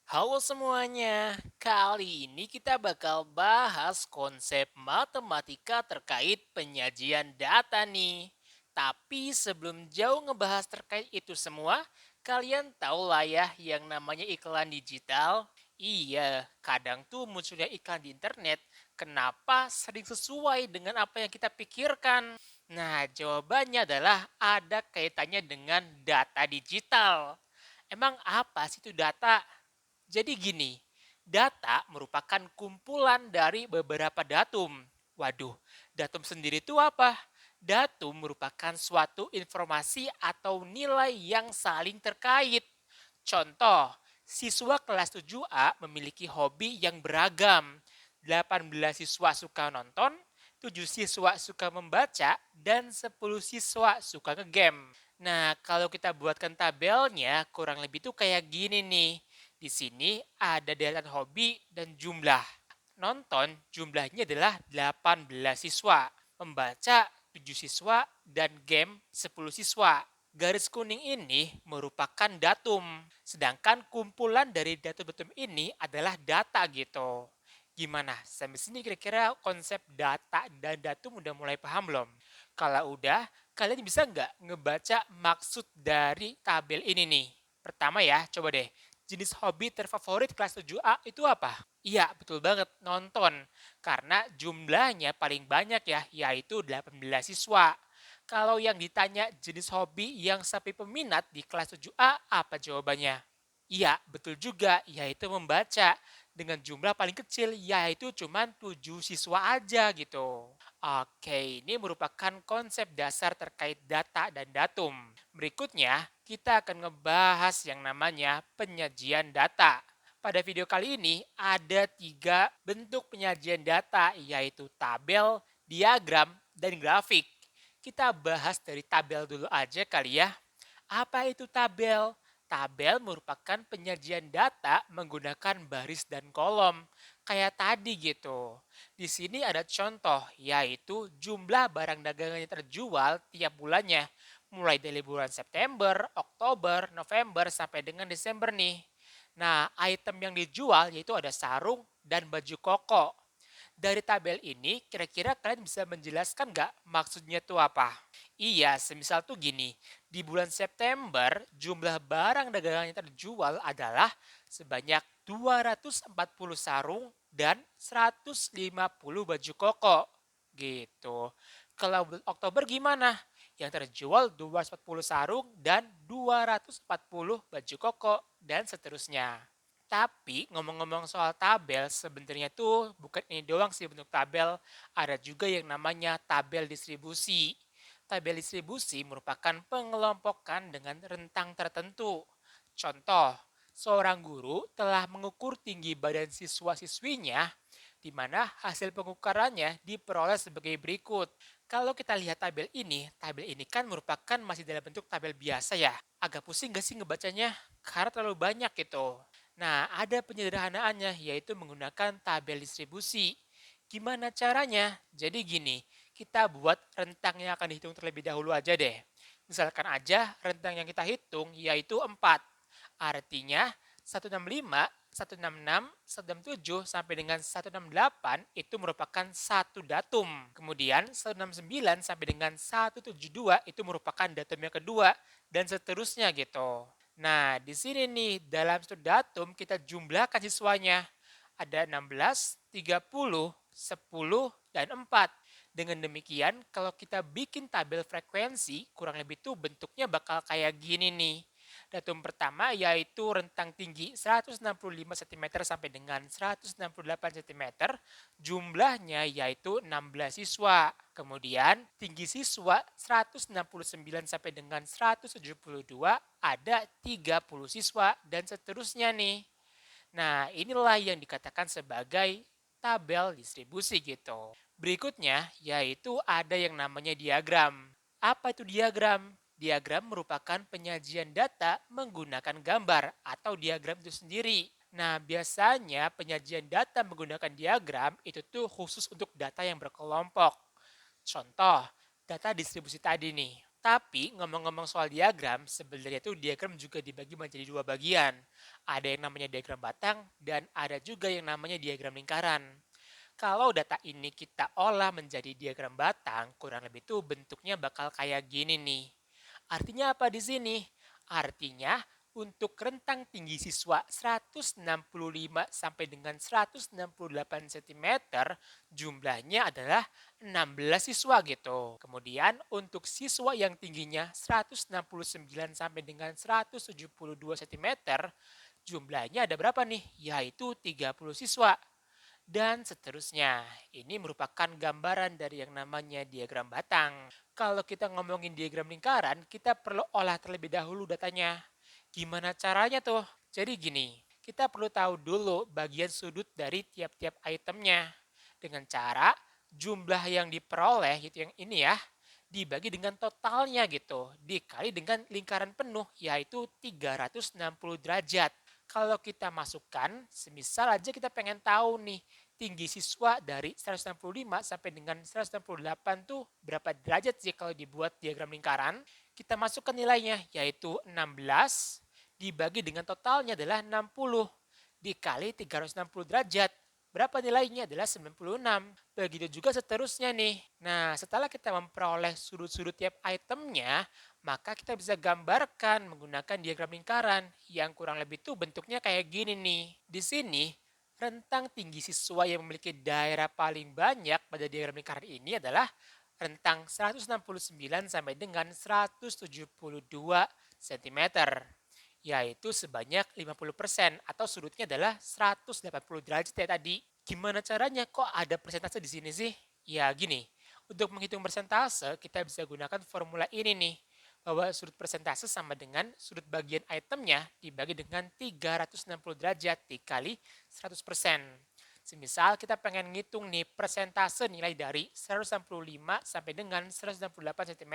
Halo semuanya, kali ini kita bakal bahas konsep matematika terkait penyajian data nih. Tapi sebelum jauh ngebahas terkait itu semua, kalian tahu lah ya yang namanya iklan digital? Iya, kadang tuh munculnya iklan di internet, kenapa sering sesuai dengan apa yang kita pikirkan? Nah, jawabannya adalah ada kaitannya dengan data digital. Emang apa sih itu data? Jadi gini, data merupakan kumpulan dari beberapa datum. Waduh, datum sendiri itu apa? Datum merupakan suatu informasi atau nilai yang saling terkait. Contoh, siswa kelas 7A memiliki hobi yang beragam. 18 siswa suka nonton, 7 siswa suka membaca, dan 10 siswa suka ngegame. Nah, kalau kita buatkan tabelnya, kurang lebih tuh kayak gini nih. Di sini ada deretan hobi dan jumlah. Nonton jumlahnya adalah 18 siswa. Membaca 7 siswa dan game 10 siswa. Garis kuning ini merupakan datum. Sedangkan kumpulan dari datum-datum ini adalah data gitu. Gimana? Sampai sini kira-kira konsep data dan datum udah mulai paham belum? Kalau udah, kalian bisa nggak ngebaca maksud dari tabel ini nih? Pertama ya, coba deh. Jenis hobi terfavorit kelas 7A itu apa? Iya, betul banget, nonton. Karena jumlahnya paling banyak ya, yaitu 18 siswa. Kalau yang ditanya jenis hobi yang sapi peminat di kelas 7A, apa jawabannya? Iya, betul juga, yaitu membaca. Dengan jumlah paling kecil, yaitu cuma 7 siswa aja gitu. Oke, ini merupakan konsep dasar terkait data dan datum. Berikutnya, kita akan ngebahas yang namanya penyajian data. Pada video kali ini ada 3 bentuk penyajian data yaitu tabel, diagram, dan grafik. Kita bahas dari tabel dulu aja kali ya. Apa itu tabel? Tabel merupakan penyajian data menggunakan baris dan kolom, kayak tadi gitu. Di sini ada contoh, yaitu jumlah barang dagangan yang terjual tiap bulannya, mulai dari bulan September, Oktober, November, sampai dengan Desember nih. Nah, item yang dijual yaitu ada sarung dan baju koko. Dari tabel ini, kira-kira kalian bisa menjelaskan nggak maksudnya tuh apa? Iya, semisal tuh gini, di bulan September jumlah barang dagangan yang terjual adalah sebanyak 240 sarung dan 150 baju koko. Gitu. Kalau bulan Oktober gimana? Yang terjual 240 sarung dan 240 baju koko dan seterusnya. Tapi ngomong-ngomong soal tabel, sebenarnya tuh bukan ini doang sih bentuk tabel, ada juga yang namanya tabel distribusi. Tabel distribusi merupakan pengelompokan dengan rentang tertentu. Contoh, seorang guru telah mengukur tinggi badan siswa-siswinya, di mana hasil pengukurannya diperoleh sebagai berikut. Kalau kita lihat tabel ini kan merupakan masih dalam bentuk tabel biasa ya. Agak pusing gak sih ngebacanya? Karena terlalu banyak gitu. Nah, ada penyederhanaannya yaitu menggunakan tabel distribusi. Gimana caranya? Jadi gini, kita buat rentang yang akan dihitung terlebih dahulu aja deh. Misalkan aja rentang yang kita hitung yaitu 4. Artinya 165, 166, 167 sampai dengan 168 itu merupakan satu datum. Kemudian 169 sampai dengan 172 itu merupakan datum yang kedua dan seterusnya gitu. Nah, di sini nih dalam satu datum kita jumlahkan siswanya. Ada 16, 30, 10, dan 4. Dengan demikian, kalau kita bikin tabel frekuensi, kurang lebih tuh bentuknya bakal kayak gini nih. Datum pertama yaitu rentang tinggi 165 cm sampai dengan 168 cm, jumlahnya yaitu 16 siswa. Kemudian tinggi siswa 169 sampai dengan 172 ada 30 siswa dan seterusnya nih. Nah, inilah yang dikatakan sebagai tabel distribusi gitu. Berikutnya yaitu ada yang namanya diagram. Apa itu diagram? Diagram merupakan penyajian data menggunakan gambar atau diagram itu sendiri. Nah, biasanya penyajian data menggunakan diagram itu tuh khusus untuk data yang berkelompok. Contoh, data distribusi tadi nih. Tapi ngomong-ngomong soal diagram, sebenarnya tuh diagram juga dibagi menjadi dua bagian. Ada yang namanya diagram batang dan ada juga yang namanya diagram lingkaran. Kalau data ini kita olah menjadi diagram batang, kurang lebih tuh bentuknya bakal kayak gini nih. Artinya apa di sini? Artinya untuk rentang tinggi siswa 165 sampai dengan 168 cm, jumlahnya adalah 16 siswa gitu. Kemudian untuk siswa yang tingginya 169 sampai dengan 172 cm, jumlahnya ada berapa nih? Yaitu 30 siswa. Dan seterusnya. Ini merupakan gambaran dari yang namanya diagram batang. Kalau kita ngomongin diagram lingkaran, kita perlu olah terlebih dahulu datanya. Gimana caranya tuh? Jadi gini, kita perlu tahu dulu bagian sudut dari tiap-tiap itemnya. Dengan cara jumlah yang diperoleh, gitu yang ini ya, dibagi dengan totalnya gitu, dikali dengan lingkaran penuh, yaitu 360 derajat. Kalau kita masukkan, semisal aja kita pengen tahu nih, tinggi siswa dari 165 sampai dengan 168 tuh berapa derajat sih kalau dibuat diagram lingkaran. Kita masukkan nilainya, yaitu 16 dibagi dengan totalnya adalah 60 dikali 360 derajat. Berapa nilainya? Adalah 96. Begitu juga seterusnya nih. Nah, setelah kita memperoleh sudut-sudut tiap itemnya, maka kita bisa gambarkan menggunakan diagram lingkaran yang kurang lebih tuh bentuknya kayak gini nih. Di sini, rentang tinggi siswa yang memiliki daerah paling banyak pada diagram lingkaran ini adalah rentang 169 sampai dengan 172 cm, yaitu sebanyak 50% atau sudutnya adalah 180 derajat ya tadi. Gimana caranya? Kok ada persentase di sini sih? Ya gini, untuk menghitung persentase kita bisa gunakan formula ini nih, bahwa sudut persentase sama dengan sudut bagian itemnya dibagi dengan 360 derajat dikali 100%. Semisal kita pengen ngitung nih persentase nilai dari 165 sampai dengan 168 cm,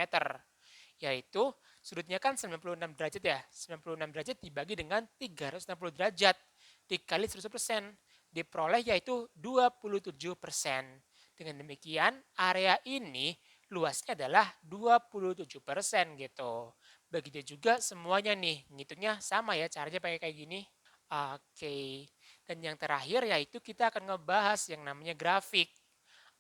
yaitu sudutnya kan 96 derajat ya. 96 derajat dibagi dengan 360 derajat dikali 100%, diperoleh yaitu 27%. Dengan demikian, area ini luasnya adalah 27% gitu. Begitu juga semuanya nih, ngitungnya sama ya, caranya pakai kayak gini. Oke, dan yang terakhir yaitu kita akan ngebahas yang namanya grafik.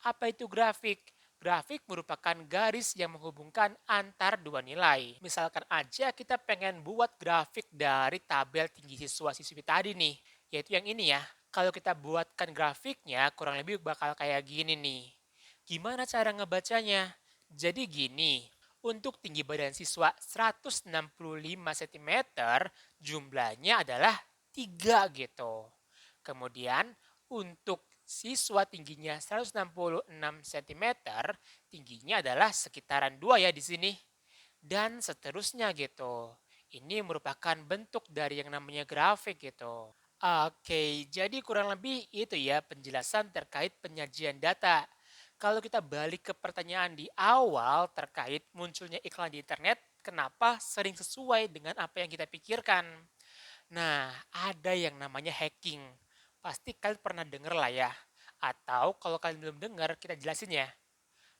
Apa itu grafik? Grafik merupakan garis yang menghubungkan antar dua nilai. Misalkan aja kita pengen buat grafik dari tabel tinggi siswa-siswi tadi nih, yaitu yang ini ya. Kalau kita buatkan grafiknya kurang lebih bakal kayak gini nih. Gimana cara ngebacanya? Jadi gini, untuk tinggi badan siswa 165 cm, jumlahnya adalah 3 gitu. Kemudian untuk siswa tingginya 166 cm, tingginya adalah sekitaran 2 ya di sini. Dan seterusnya gitu. Ini merupakan bentuk dari yang namanya grafik gitu. Oke, jadi kurang lebih itu ya penjelasan terkait penyajian data. Kalau kita balik ke pertanyaan di awal terkait munculnya iklan di internet, kenapa sering sesuai dengan apa yang kita pikirkan? Nah, ada yang namanya hacking. Pasti kalian pernah dengar lah ya. Atau kalau kalian belum dengar, kita jelasin ya.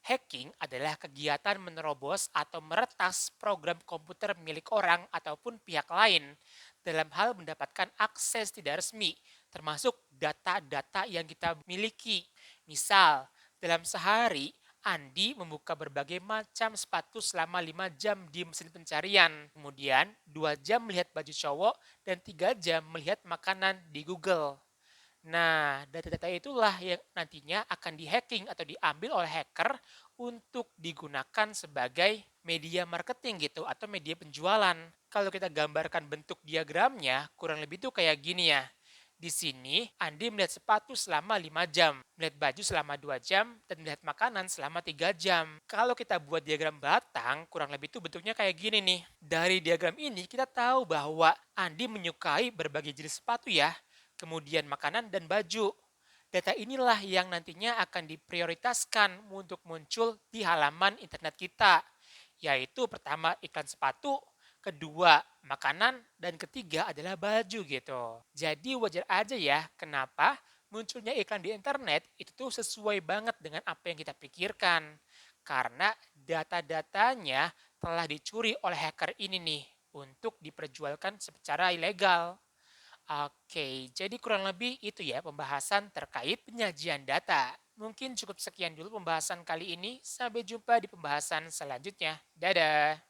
Hacking adalah kegiatan menerobos atau meretas program komputer milik orang ataupun pihak lain dalam hal mendapatkan akses tidak resmi, termasuk data-data yang kita miliki. Misal, dalam sehari, Andi membuka berbagai macam sepatu selama 5 jam di mesin pencarian. Kemudian 2 jam melihat baju cowok dan 3 jam melihat makanan di Google. Nah, data-data itulah yang nantinya akan dihacking atau diambil oleh hacker untuk digunakan sebagai media marketing gitu atau media penjualan. Kalau kita gambarkan bentuk diagramnya, kurang lebih tuh kayak gini ya. Di sini, Andi melihat sepatu selama 5 jam, melihat baju selama 2 jam, dan melihat makanan selama 3 jam. Kalau kita buat diagram batang, kurang lebih tuh bentuknya kayak gini nih. Dari diagram ini, kita tahu bahwa Andi menyukai berbagai jenis sepatu ya, kemudian makanan dan baju. Data inilah yang nantinya akan diprioritaskan untuk muncul di halaman internet kita, yaitu pertama iklan sepatu, kedua makanan, dan ketiga adalah baju gitu. Jadi wajar aja ya kenapa munculnya iklan di internet itu tuh sesuai banget dengan apa yang kita pikirkan. Karena data-datanya telah dicuri oleh hacker ini nih untuk diperjualkan secara ilegal. Oke, jadi kurang lebih itu ya pembahasan terkait penyajian data. Mungkin cukup sekian dulu pembahasan kali ini. Sampai jumpa di pembahasan selanjutnya. Dadah.